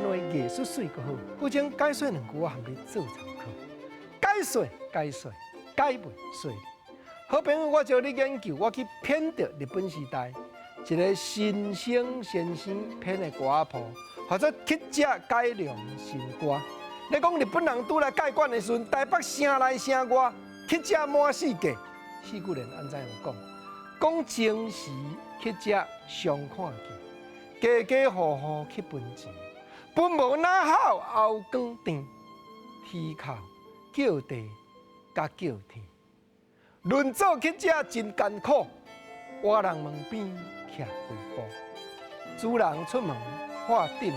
漫画艺术水ក៏好，不前解说2句我含你做参考。解说，解袂说。好朋友，我招你研究，我去品着日本时代一个新生先生编的歌谱，或者乞食改良新歌。你讲日本人拄来盖馆的时阵，台北声来声外，乞食满世界。四句人安怎样讲？讲情时乞食相看见，家家户户去分钱，分无哪好后光甜，天靠叫地甲叫天。论做乞食真艰苦，活人门边徛几步。主人出门画定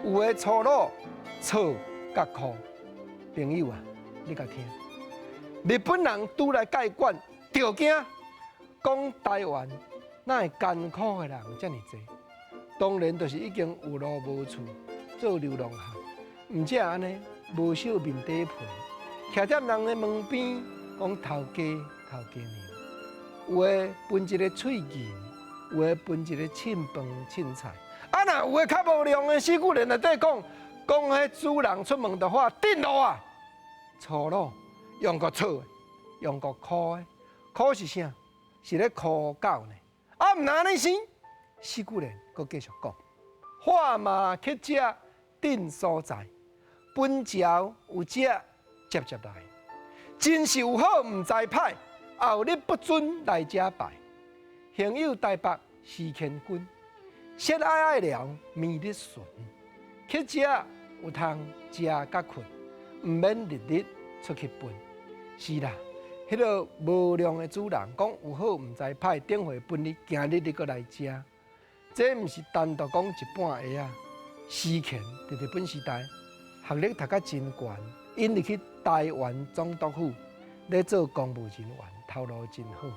路，有的粗鲁吵甲哭。朋友啊，你甲听，日本人拄来盖馆，着惊，讲台湾哪会艰苦的人遮尔济？当然，就是已经有路无厝，做流浪汉，毋只安尼，无惜面底皮，徛在人的门边。讲头家娘，有诶分一个喙银，有诶分一个凊饭凊菜。啊，若有诶较无良诶四句人内底讲，迄主人出门就画定路啊，粗鲁，用个吵诶，用个哭诶，哭是啥？是咧哭狗呢。啊，毋那呢是四句人，佮继续讲，画马乞食定所在，本朝有只接来。真是有好毋知歹，后日不准来遮拜。行有台北是乾君，惜爱聊面日顺。乞食有通食甲困，毋免日日出去奔。是啦，迄个无良的主人讲有好毋知歹，顶回分你，今日你阁来食。这毋是单独讲一半个啊。时乾伫日本时代，学历读甲真悬。因入去台湾总督府咧做公务人员，头路真好。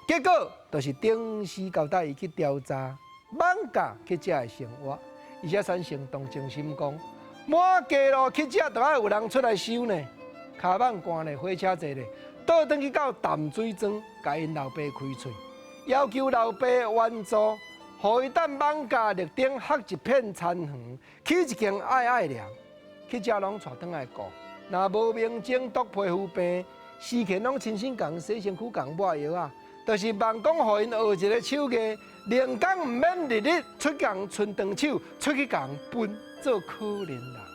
结果就是顶时交代伊去调查满价乞食的生活，而且产生同情心，讲满街路乞食都要有人出来收呢。骹板关咧，火车坐咧，倒转去到淡水庄，甲因老爸开喙，要求老爸援助，互伊等满价立顶刻一片残垣，起一间爱寮，乞食拢带转来顾。若无明种毒皮肤病，时乾拢亲身共洗身躯、共抹药啊，就是望讲，互因学一个手艺，连工毋免日日出工，伸长手出去共分，做可怜人。